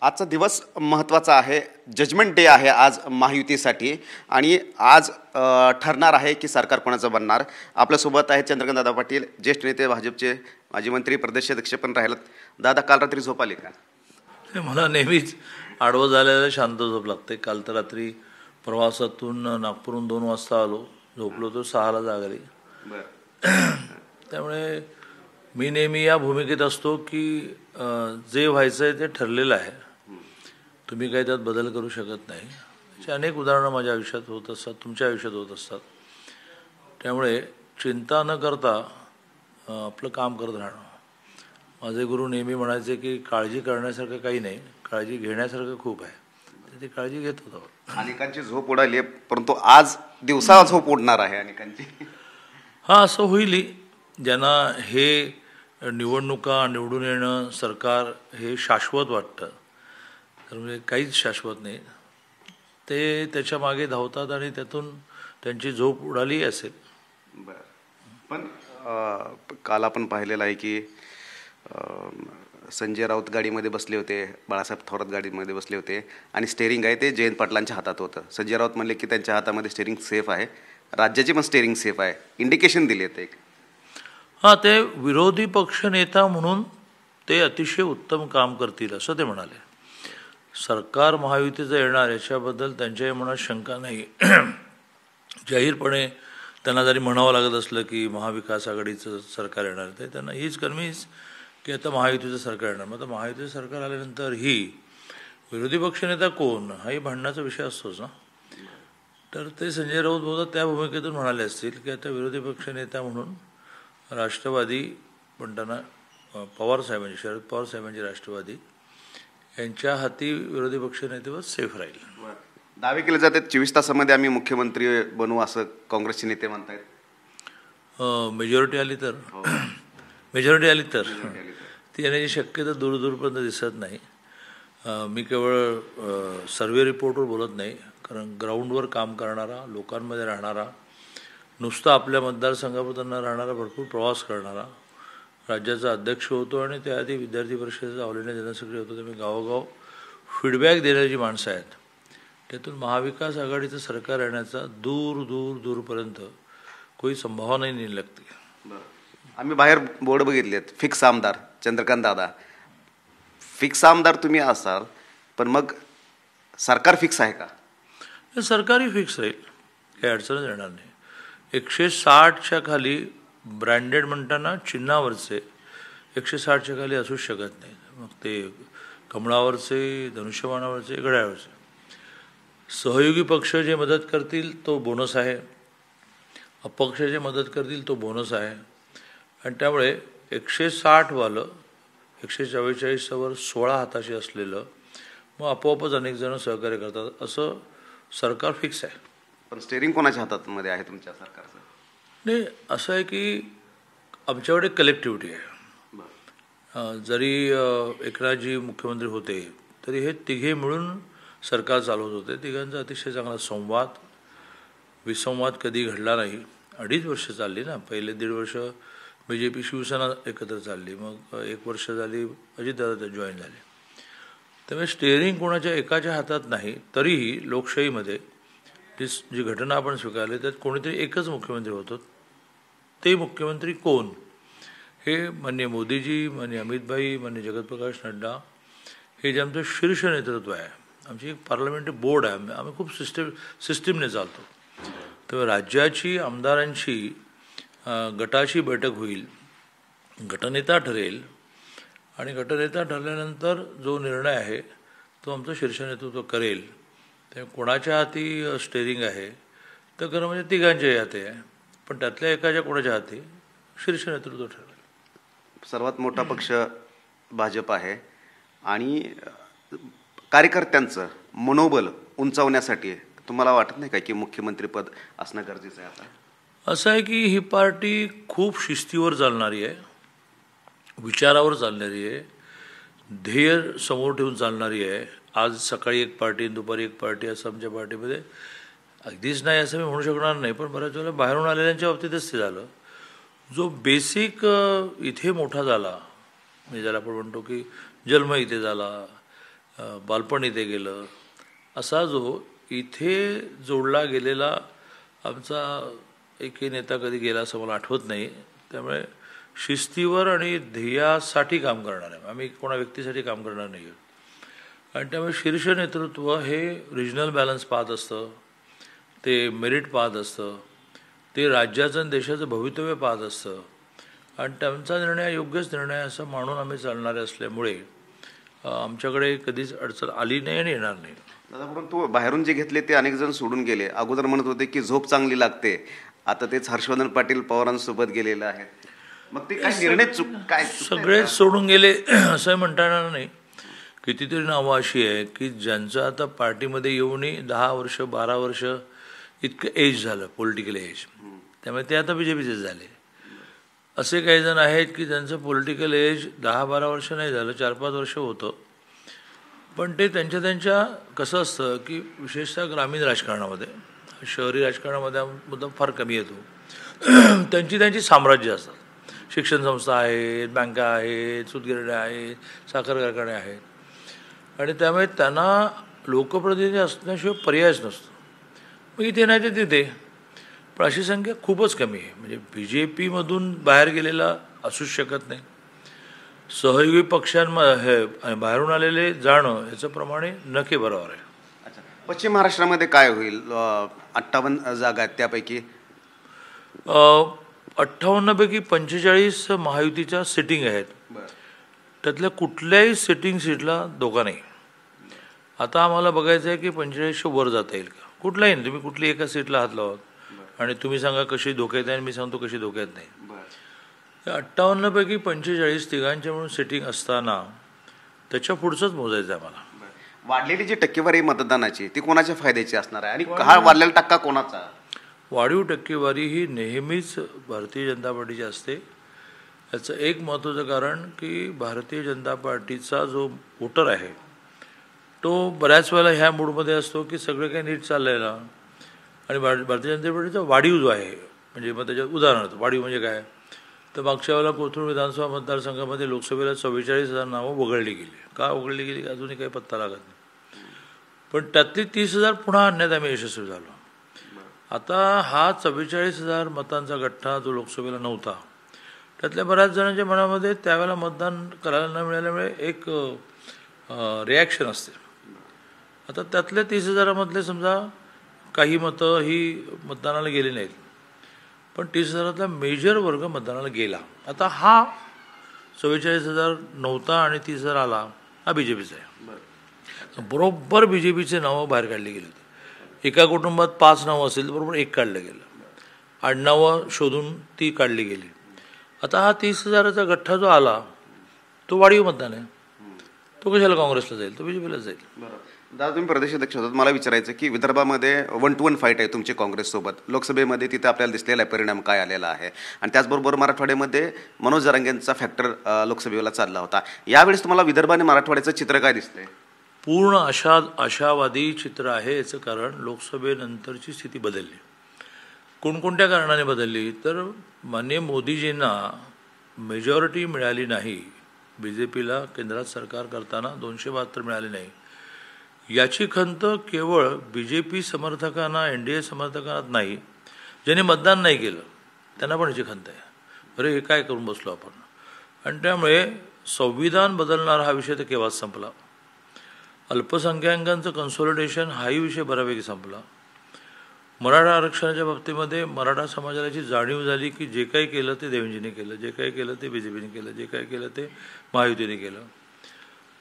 आजचा दिवस महत्त्वाचा आहे. जजमेंट डे आहे आज महायुतीसाठी आणि आज ठरणार आहे की सरकार कोणाचं बनणार. आपल्यासोबत आहेत चंद्रकांतदादा पाटील, ज्येष्ठ नेते, भाजपचे माजी मंत्री, प्रदेशाध्यक्ष पण राहिलेत. दादा, काल रात्री झोप आली का? मला नेहमीच आडवं झालेलं शांत झोप लागते. काल तर रात्री प्रवासातून नागपूरहून 2 वाजता आलो, झोपलो तो 6ला जागली. त्यामुळे मी नेहमी या भूमिकेत असतो की जे व्हायचं आहे ते ठरलेलं आहे, तुम्ही काही त्यात बदल करू शकत नाही. अशी अनेक उदाहरणं माझ्या आयुष्यात होत असतात, तुमच्या आयुष्यात होत असतात. त्यामुळे चिंता न करता आपलं काम करत राहणं. माझे गुरु नेहमी म्हणायचे की काळजी करण्यासारखं काही नाही, काळजी घेण्यासारखं खूप आहे. तर ती काळजी घेत होतो. अनेकांची झोप उडाली आहे, परंतु आज दिवसा झोप उडणार आहे अनेकांची. हां, असं होईल. ज्यांना हे निवडणुका, निवडून येणं, सरकार हे शाश्वत वाटतं, तर म्हणजे काहीच शाश्वत नाही, ते त्याच्या मागे धावतात आणि त्यातून त्यांची झोप उडाली असेल. बरं, पण काल आपण पाहिलेलं आहे की संजय राऊत गाडीमध्ये बसले होते, बाळासाहेब थोरात गाडीमध्ये बसले होते आणि स्टेअरिंग आहे ते जयंत पाटलांच्या हातात होतं. संजय राऊत म्हणले की त्यांच्या हातामध्ये स्टेअरिंग सेफ आहे, राज्याची पण स्टेअरिंग सेफ आहे, इंडिकेशन दिले ते. हां, ते विरोधी पक्षनेता म्हणून ते अतिशय उत्तम काम करतील असं ते म्हणाले. सरकार महायुतीचं येणार याच्याबद्दल त्यांच्याही मनात शंका नाही. जाहीरपणे त्यांना जरी म्हणावं लागत असलं की महाविकास आघाडीचं सरकार येणार, ते त्यांना हीच कन्व्हिन्स की आता महायुतीचं सरकार येणार. मग आता महायुतीचं सरकार आल्यानंतर ही विरोधी पक्षनेता कोण हाही भांडण्याचा विषय असतोच ना. तर ते संजय राऊत बहुधा त्या भूमिकेतून म्हणाले असतील की आता विरोधी पक्षनेता म्हणून राष्ट्रवादी म्हणताना पवारसाहेबांची, शरद पवार साहेबांची राष्ट्रवादी यांच्या हाती विरोधी पक्षनेतेवर सेफ राहील. दावे केले जातात 24 तासामध्ये आम्ही मुख्यमंत्री बनवू असं काँग्रेसचे नेते म्हणतायत. मेजॉरिटी आली तर ती येण्याची शक्यता दूरपर्यंत दिसत नाही. मी केवळ सर्वे रिपोर्टवर बोलत नाही, कारण ग्राउंडवर काम करणारा, लोकांमध्ये राहणारा, नुसतं आपल्या मतदारसंघापुरता न राहणारा, भरपूर प्रवास करणारा, राज्याचा अध्यक्ष होतो आणि त्याआधी विद्यार्थी परिषदेचा ऑल इंडिया जनरल सेक्रेटरी होतो. त्यामुळे गावोगाव फीडबॅक देणारी माणसं आहेत. त्यातून महाविकास आघाडीचं सरकार येण्याचा दूरपर्यंत कोई संभावना नाही लागते. आम्ही बाहेर बोर्ड बघितलेत, फिक्स आमदार चंद्रकांत दादा. फिक्स आमदार तुम्ही असाल, पण मग सरकार फिक्स आहे का? सरकारही फिक्स राहील, काही अडचणच येणार नाही. 160च्या खाली ब्रँडेड म्हणताना चिन्हावरचे 160च्या खाली असूच शकत नाही. मग ते कमळावरचे, धनुष्यबाणावरचे, घड्याळावरचे. सहयोगी पक्ष जे मदत करतील तो बोनस आहे, अपक्ष जे मदत करतील तो बोनस आहे. आणि त्यामुळे 160वालं 144वर 16 हाताशी असलेलं मग आपोआपच अनेक जण सहकार्य करतात. असं सरकार फिक्स आहे. पण स्टेअरिंग कोणाच्या हातात मध्ये आहे तुमच्या सरकारचं? नाही, असं आहे की आमच्याकडे कलेक्टिव्हिटी आहे. जरी एकनाथजी मुख्यमंत्री होते तरी हे तिघे मिळून सरकार चालवत होते. तिघांचा अतिशय चांगला संवाद, विसंवाद कधी घडला नाही. 2.5 वर्ष चालली ना. पहिले 1.5 वर्ष BJP शिवसेना एकत्र चालली, मग 1 वर्ष झाली अजितदादा जॉईन झाले. त्यामुळे स्टेअरिंग कोणाच्या एकाच्या हातात नाही. तरीही लोकशाहीमध्ये जी घटना आपण स्वीकारली त्यात कोणीतरी एकच मुख्यमंत्री होतो. ते मुख्यमंत्री कोण हे माननीय मोदीजी, माननीय अमितभाई, माननीय जगतप्रकाश नड्डा हे जे आमचं शीर्ष नेतृत्व आहे. आमची एक पार्लमेंटरी बोर्ड आहे, आम्ही खूप सिस्टीमने चालतो. तर राज्याची आमदारांची गटाची बैठक होईल, गटनेता ठरेल आणि गटनेता ठरल्यानंतर जो निर्णय आहे तो आमचं शीर्ष नेतृत्व करेल. ते कोणाच्या हाती स्टेअरिंग आहे तर खरं म्हणजे तिघांच्याही हाती आहे, पण त्यातल्या एकाच्या कोणाच्या हाती शीर्ष नेतृत्व ठरेल. सर्वात मोठा पक्ष भाजप आहे आणि कार्यकर्त्यांचं मनोबल उंचावण्यासाठी तुम्हाला वाटत नाही का की मुख्यमंत्रीपद असणं गरजेचं आहे? आता असं आहे की ही पार्टी खूप शिस्तीवर चालणारी आहे, विचारावर चालणारी आहे, ध्येय समोर ठेवून चालणारी आहे. आज सकाळी एक पार्टी, दुपारी एक पार्टी, असं आमच्या पार्टीमध्ये अगदीच नाही असं मी म्हणू शकणार नाही, पण बऱ्याच वेळेला बाहेरून आलेल्यांच्या बाबतीतच ते झालं. जो बेसिक इथे मोठा झाला, म्हणजे ज्याला आपण म्हणतो की जन्म इथे झाला, बालपण इथे गेलं, असा जो इथे जोडला गेलेला आमचा एकही नेता कधी गेला असं मला आठवत नाही. त्यामुळे शिस्तीवर आणि ध्येयासाठी काम करणार आहे, आम्ही कोणा व्यक्तीसाठी काम करणार नाही. आणि त्यामुळे शीर्ष नेतृत्व हे रिजनल बॅलन्स पाहत असतं, ते मेरिट पाहत असतं, ते राज्याचं आणि देशाचं भवितव्य पाहत असतं. आणि त्यांचा निर्णय योग्यच निर्णय असं मानून आम्ही चालणारे असल्यामुळे आमच्याकडे कधीच अडचण आली नाही आणि येणार नाही. दादा, परंतु बाहेरून जे घेतले ते अनेक जण सोडून गेले. अगोदर म्हणत होते की झोप चांगली लागते, आता तेच हर्षवर्धन पाटील पवारांसोबत गेलेलं आहे. मग ते काय निर्णय काय सगळेच सोडून गेले असं म्हणता येणार नाही. कितीतरी नावं अशी आहे की ज्यांचं आता पार्टीमध्ये येऊनही 10 वर्ष 12 वर्ष इतकं एज झालं, पॉलिटिकल एज, त्यामुळे ते आता BJPचे झाले. असे काही जण आहेत की ज्यांचं पॉलिटिकल एज 10-12 वर्ष नाही झालं, 4-5 वर्ष होतं. पण ते त्यांच्या कसं असतं की विशेषतः ग्रामीण राजकारणामध्ये, शहरी राजकारणामध्ये हा मुद्दा फार कमी येतो. त्यांची साम्राज्य असतात, शिक्षण संस्था आहेत, बँका आहेत, सूतगिरण्या आहेत, साखर कारखाने आहेत. आणि त्यामुळे त्यांना लोकप्रतिनिधी असण्याशिवाय पर्यायच नसतो. मग इथे नाही ते तिथे, पण अशी संख्या खूपच कमी आहे. म्हणजे BJPमधून बाहेर गेलेला असूच शकत नाही. सहयोगी पक्षांमध्ये बाहेरून आलेले जाणं याचं प्रमाणे नक्की बरोबर आहे. अच्छा, पश्चिम महाराष्ट्रामध्ये काय होईल? 58 जागा आहेत, त्यापैकी 58 पैकी 45 महायुतीच्या सिटिंग आहेत. त्यातल्या कुठल्याही सिटिंग सीटला धोका नाही. आता आम्हाला बघायचं आहे की 45 वर जाता येईल का. कुठलाही नाही, तुम्ही कुठली एका सीटला हात लावत आणि तुम्ही सांगा कशी धोक्यात आहे आणि मी सांगतो कशी धोक्यात नाही. 58 पैकी 45 तिघांच्या म्हणून सिटिंग असताना त्याच्या पुढचंच मोजायचं आहे आम्हाला. वाढलेली जी टक्केवारी मतदानाची ती कोणाच्या फायद्याची असणार आहे आणि हा वाढलेला टक्का कोणाचा? वाढीव टक्केवारी ही नेहमीच भारतीय जनता पार्टीची असते. याचं एक महत्त्वाचं कारण की भारतीय जनता पार्टीचा जो वोटर आहे तो बऱ्याच वेळेला ह्या मूडमध्ये असतो की सगळं काही नीट चाललेलं, आणि भारतीय जनता पार्टीचा वाढीव जो आहे, म्हणजे मग त्याच्यात उदाहरणार्थ वाढीव म्हणजे काय, तर मागच्या वेळेला कोथरूड विधानसभा मतदारसंघामध्ये लोकसभेला 44,000 नावं वगळली गेली. का वगळली गेली अजूनही काही पत्ता लागत नाही. पण त्यातली 30,000 पुन्हा आणण्यात आम्ही यशस्वी झालो. आता हा 44,000 मतांचा गठ्ठा जो लोकसभेला नव्हता, त्यातल्या बऱ्याच जणांच्या मनामध्ये त्यावेळेला मतदान करायला न मिळाल्यामुळे एक रिॲक्शन असते. आता त्यातल्या 30,000मधले समजा काही मतं ही मतदानाला गेली नाहीत, पण 30,000तला मेजर वर्ग मतदानाला गेला. आता हा 44,000 नव्हता आणि 30,000 आला, हा BJPचा आहे. बरोबर BJPचे नावं बाहेर काढली गेली होती. एका कुटुंबात 5 नावं असेल बरोबर एक काढलं गेलं, आडनावं शोधून ती काढली गेली. आता हा 30,000चा गठ्ठा जो आला तो वाढीव मतदान आहे. तो कशाला काँग्रेसला जाईल, तो BJPला जाईल. दादा, तुम्ही प्रदेशाध्यक्ष होतात, मला विचारायचं की विदर्भामध्ये 1-to-1 फाईट आहे तुमची काँग्रेससोबत. लोकसभेमध्ये तिथे आपल्याला दिसलेला परिणाम काय आलेला आहे, आणि त्याचबरोबर मराठवाड्यामध्ये मनोज जरांगेंचा फॅक्टर लोकसभेला चालला होता. यावेळेस तुम्हाला विदर्भ आणि मराठवाड्याचं चित्र काय दिसतंय? पूर्ण आशावादी चित्र आहे. याचं कारण लोकसभेनंतरची स्थिती बदलली. कोणकोणत्या कारणाने बदलली, तर माननीय मोदीजींना मेजॉरिटी मिळाली नाही. BJPला केंद्रात सरकार करताना 272 मिळाले नाही. याची खंत केवळ BJP समर्थकांना, NDA समर्थकांना नाही, ज्यांनी मतदान नाही केलं त्यांना पण याची खंत आहे. अरे हे काय करून बसलो आपण. आणि त्यामुळे संविधान बदलणार हा विषय तर केव्हाच संपला. अल्पसंख्याकांचं कन्सॉलिडेशन हाही विषय बऱ्यापैकी संपला. मराठा आरक्षणाच्या बाबतीमध्ये मराठा समाजाची जाणीव झाली की जे काही केलं ते देवेंजीने केलं, जे काही केलं ते BJPने केलं, जे काही केलं ते महायुतीने केलं.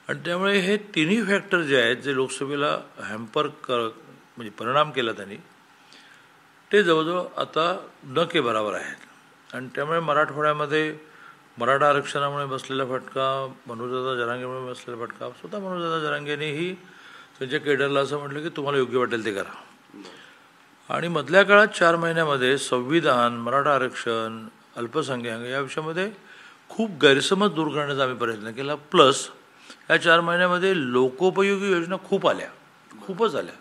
आणि त्यामुळे हे तिन्ही फॅक्टर जे आहेत जे लोकसभेला हॅम्पर म्हणजे परिणाम केला त्यांनी, ते जवळजवळ आता न के बराबर आहेत. आणि त्यामुळे मराठवाड्यामध्ये मराठा आरक्षणामुळे बसलेला फटका, मनोजदादा जरांगेमुळे बसलेला फटका, स्वतः मनोजदादा जरांगेनेही त्यांच्या केडरला असं म्हटलं की तुम्हाला योग्य वाटेल ते करा. आणि मधल्या काळात 4 महिन्यामध्ये संविधान, मराठा आरक्षण, अल्पसंख्याक या विषयामध्ये खूप गैरसमज दूर करण्याचा आम्ही प्रयत्न केला. प्लस या 4 महिन्यामध्ये लोकोपयोगी योजना खूप आल्या, खूपच आल्या.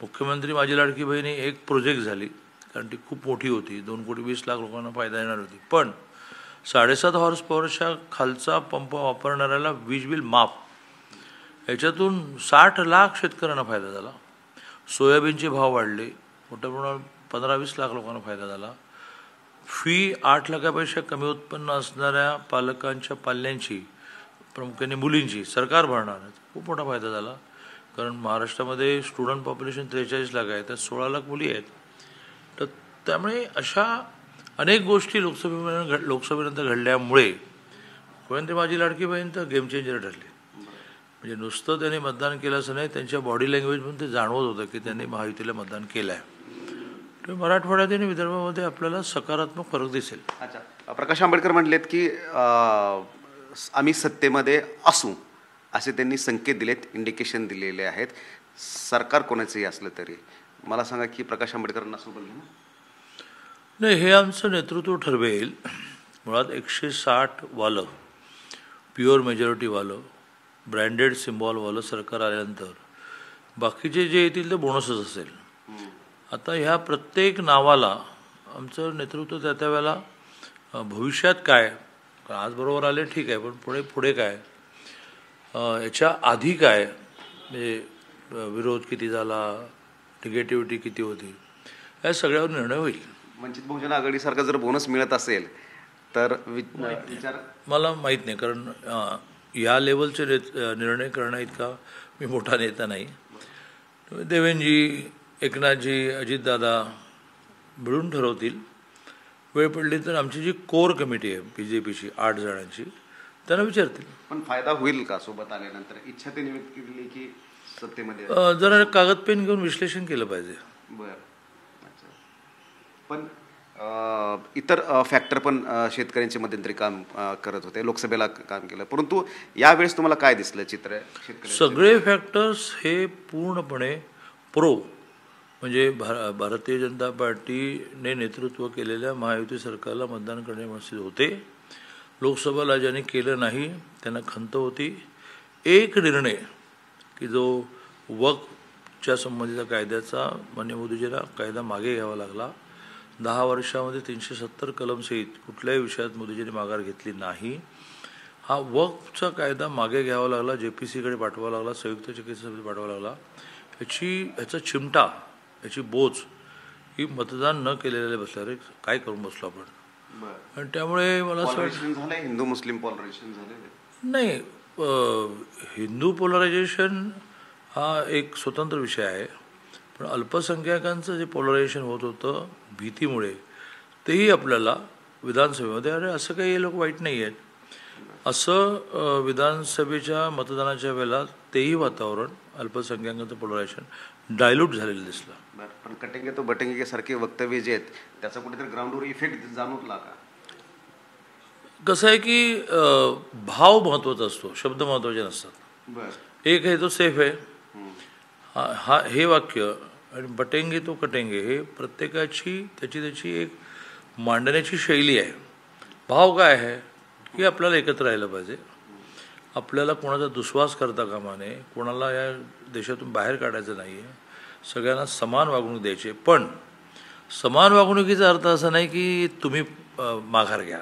मुख्यमंत्री माझी लाडकी बहिणी एक प्रोजेक्ट झाली, कारण ती खूप मोठी होती, 2,20,00,000 लोकांना फायदा येणार होती. पण 7.5 हॉर्स पॉवरच्या खालचा पंप वापरणाऱ्याला वीज बिल माफ, याच्यातून 60 लाख शेतकऱ्यांना फायदा झाला. सोयाबीनचे भाव वाढले, मोठ्या प्रमाणात 15-20 लाख लोकांना फायदा झाला. फी 8 लाखापेक्षा कमी उत्पन्न असणाऱ्या पालकांच्या पाल्यांची, प्रामुख्याने मुलींची, सरकार भरणार आहे, खूप मोठा फायदा झाला. कारण महाराष्ट्रामध्ये स्टुडंट पॉप्युलेशन 43 लाख आहे, त्यात 16 लाख मुली आहेत. तर त्यामुळे अशा अनेक गोष्टी लोकसभेनंतर घडल्यामुळे पण ते माझी लाडकी बहीण तर गेम चेंजर ठरली. म्हणजे नुसतं त्यांनी मतदान केलं असं नाही, त्यांच्या बॉडी लँग्वेजमधून ते जाणवत होतं की त्यांनी महायुतीला मतदान केलं आहे. तर मराठवाड्यात आणि विदर्भामध्ये आपल्याला सकारात्मक फरक दिसेल. अच्छा, प्रकाश आंबेडकर म्हटलेत की आम्ही सत्तेमध्ये असू असे त्यांनी संकेत दिलेत, इंडिकेशन दिलेले आहेत. सरकार कोणाचंही असलं तरी मला सांगा की प्रकाश आंबेडकरांना असं बोलले ना? नाही, हे आमचं नेतृत्व ठरवेल. मुळात 160 वालं, प्युअर मेजॉरिटीवालं, ब्रँडेड सिम्बॉलवालं सरकार आल्यानंतर बाकीचे जे येतील ते बोनसच असेल. आता ह्या प्रत्येक नावाला आमचं नेतृत्व त्या वेळेला भविष्यात काय, आज बरोबर आले ठीक आहे, पण पुढे काय, याच्या आधी काय, म्हणजे विरोध किती झाला, निगेटिव्हिटी किती होती, या सगळ्यावर निर्णय होईल. वंचित बहुजन आघाडीसारखा जर बोनस मिळत असेल तर विचार मला माहीत नाही, कारण या लेवलचे निर्णय करणं इतका मी मोठा नेता नाही. देवेंद्रजी, एकनाथजी, अजितदादा मिळून ठरवतील. वेळ पडली तर आमची जी कोर कमिटी आहे BJPची 8 जणांची, त्यांना विचारतील. पण फायदा होईल का सोबत आल्यानंतर? इच्छा त्यांनी व्यक्त केली की सत्तेमध्ये जरा कागद पेन घेऊन विश्लेषण केलं पाहिजे. बरं, अच्छा. पण इतर फॅक्टर पण शेतकऱ्यांचे मध्यंतरी काम करत होते, लोकसभेला काम केलं, परंतु यावेळेस तुम्हाला काय दिसलं चित्र? सगळे फॅक्टर्स हे पूर्णपणे प्रो, म्हणजे भारतीय जनता पार्टीने नेतृत्व केलेल्या महायुती सरकारला मतदान करण्यामध्ये होते. लोकसभेला ज्यांनी केलं नाही त्यांना खंत होती. एक निर्णय की जो वक्फच्या संबंधीचा कायद्याचा, मान्य मोदीजीला कायदा मागे घ्यावा लागला. 10 वर्षामध्ये 370 कलमसहित कुठल्याही विषयात मोदीजींनी माघार घेतली नाही. हा वक्फचा कायदा मागे घ्यावा लागला, JPCकडे पाठवावा लागला, संयुक्त चिकित्सालयाकडे पाठवावा लागला. ह्याचा चिमटा, याची बोच ही मतदान न केलेले बसल्यावर काय करून बसलो आपण. आणि त्यामुळे मला असं वाटतं हिंदू मुस्लिम पॉलरायझेशन झालेलं नाही. हिंदू पोलरायझेशन हा एक स्वतंत्र विषय आहे, पण अल्पसंख्याकांचं जे पोलरायझेशन होत होतं भीतीमुळे, तेही आपल्याला विधानसभेमध्ये, अरे असं काही हे लोक वाईट नाही आहेत, असं विधानसभेच्या मतदानाच्या वेळेला तेही वातावरण अल्पसंख्याकांचं पोलरायझेशन डायल्यूट झालेलं दिसलं. पण कटेंगे तो बटेंगे सारखे वक्तव्य जे आहेत त्याचा कुठेतरी ग्राउंडवर इफेक्ट जाणवला का? कसं आहे की भाव महत्त्वाचा असतो, शब्द महत्त्वाचे नसतात. एक आहे तो सेफ आहे, हा हे वाक्य, आणि बटेंगे तो कटेंगे हे प्रत्येकाची त्याची एक मांडण्याची शैली आहे. भाव काय आहे की आपल्याला एकत्र राहिलं पाहिजे, आपल्याला कोणाचा दुस्वास करता कामा नये, कोणाला या देशातून बाहेर काढायचं नाही आहे, सगळ्यांना समान वागणूक द्यायची. पण समान वागणुकीचा अर्थ असा नाही की तुम्ही माघार घ्या,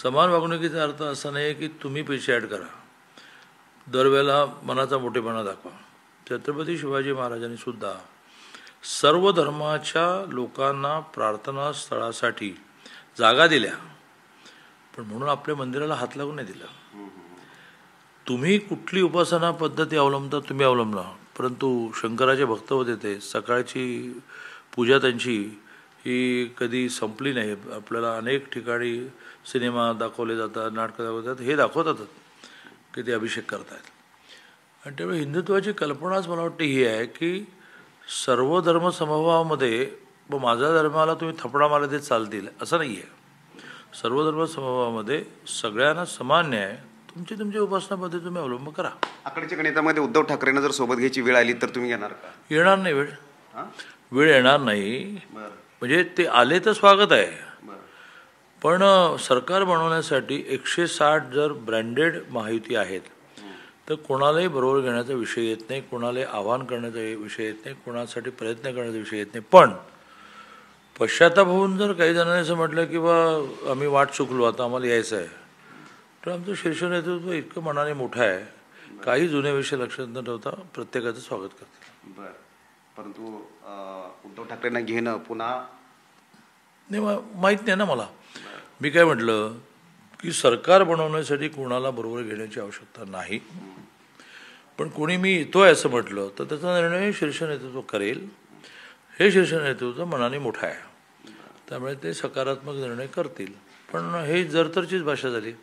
समान वागणुकीचा अर्थ असा नाही की तुम्ही पैसे ॲड करा, दरवेळेला मनाचा मोठेपणा दाखवा. छत्रपती शिवाजी महाराजांनी सुद्धा सर्व धर्माच्या लोकांना प्रार्थनास्थळासाठी जागा दिल्या, पण म्हणून आपल्या मंदिराला हात लागून नाही दिला. तुम्ही कुठली उपासना पद्धती अवलंबता तुम्ही अवलंबला, परंतु शंकराचे भक्त होते ते, सकाळची पूजा त्यांची ही कधी संपली नाही. आपल्याला अनेक ठिकाणी सिनेमा दाखवले जातात, नाटकं दाखवतात, हे दाखवतातच की ते अभिषेक करतायत. आणि त्यामुळे हिंदुत्वाची कल्पनाच मला वाटते ही आहे की सर्व धर्म समभावामध्ये, व माझ्या धर्माला तुम्ही थपडा मारला ते चालतील असं नाही आहे. सर्व धर्म समभावामध्ये सगळ्यांना समान न्याय, तुमची उपासना पद्धती तुम्ही अवलंब करा. आकडीच्या गणितामध्ये उद्धव ठाकरेंना जर सोबत घ्यायची वेळ आली तर तुम्ही घेणार का? येणार नाही वेळ येणार नाही. म्हणजे ते आले तर स्वागत आहे, पण सरकार बनवण्यासाठी 160 जर ब्रँडेड महायुती आहेत तर कोणालाही बरोबर घेण्याचा विषय येत नाही, कोणालाही आव्हान करण्याचा विषय येत नाही, कोणासाठी प्रयत्न करण्याचा विषय येत नाही. पण पश्चाताप होऊन जर काही जणांनी असं म्हटलं की बा आम्ही वाट चुकलो, आता आम्हाला यायचं आहे, तर आमचं शीर्ष नेतृत्व इतकं मनाने मोठं आहे काही जुने विषय लक्षात न ठेवता प्रत्येकाचं स्वागत करतील. बरं, परंतु उद्धव ठाकरेंना घेणं पुन्हा नाही माहीत नाही ना मला. मी काय म्हटलं की सरकार बनवण्यासाठी कोणाला बरोबर घेण्याची आवश्यकता नाही, पण कोणी मी येतोय असं म्हटलं तर त्याचा निर्णय शीर्ष नेतृत्व करेल. हे शीर्ष नेतृत्व मनाने मोठं आहे, त्यामुळे ते सकारात्मक निर्णय करतील. पण हे जरतरचीच भाषा झाली.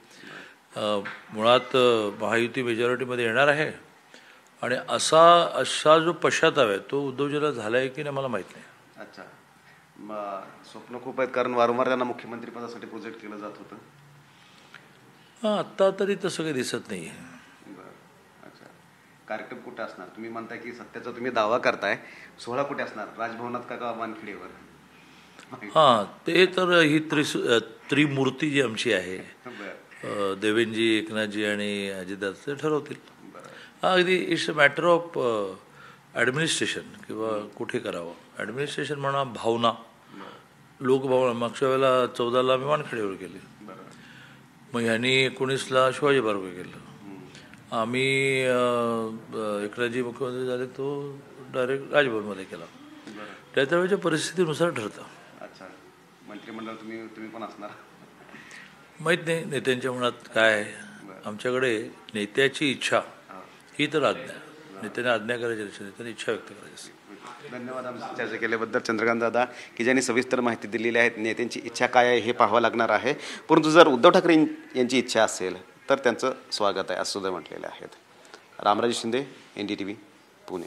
मुळात महायुती मेजॉरिटीमध्ये येणार आहे आणि असा जो पश्चाताप आहे तो उद्धवजीला झाला आहे की नाही मला माहीत नाही. अच्छा, मग स्वप्न खूप आहेत, कारण वारंवार त्यांना मुख्यमंत्रीपदासाठी प्रोजेक्ट केलं जात होतं. आत्ता तरी तसं काही दिसत नाही आहे. बरं, अच्छा. कार्यक्रम कुठे असणार? तुम्ही म्हणताय की सत्याचा तुम्ही दावा करताय, सोहळा कुठे असणार? राजभवनात का वानखिडेवर? हां, ते तर ही त्रिमूर्ती जी आमची आहे, देवेंद्रजी, एकनाथजी आणि अजितदादा, ते ठरवतील. हा अगदी it's a matter of administration किंवा कुठे करावं. ॲडमिनिस्ट्रेशन म्हणा, भावना, लोकभावना. मागच्या वेळेला 14ला आम्ही वानखेडेवर केली, मग ह्यांनी 19ला शिवाजी पार्कवर केलं. आम्ही एकनाथजी मुख्यमंत्री झाले तो डायरेक्ट राजभवनमध्ये केला. त्या त्यावेळेच्या परिस्थितीनुसार ठरतं. अच्छा, मंत्रिमंडळ तुम्ही पण असणार? माहीत नाही नेत्यांच्या मनात काय आहे. आमच्याकडे नेत्याची इच्छा ही तर आज्ञा. नेत्याने आज्ञा करायची नसते, नेत्याने इच्छा व्यक्त करायची असते. धन्यवाद आमची चर्चा केल्याबद्दल चंद्रकांत दादा, की ज्यांनी सविस्तर माहिती दिलेली आहे. नेत्यांची इच्छा काय आहे हे पाहावं लागणार आहे, परंतु जर उद्धव ठाकरे यांची इच्छा असेल तर त्यांचं स्वागत आहे असं सुद्धा म्हटलेलं आहे. रामराजे शिंदे, NDTV, पुणे.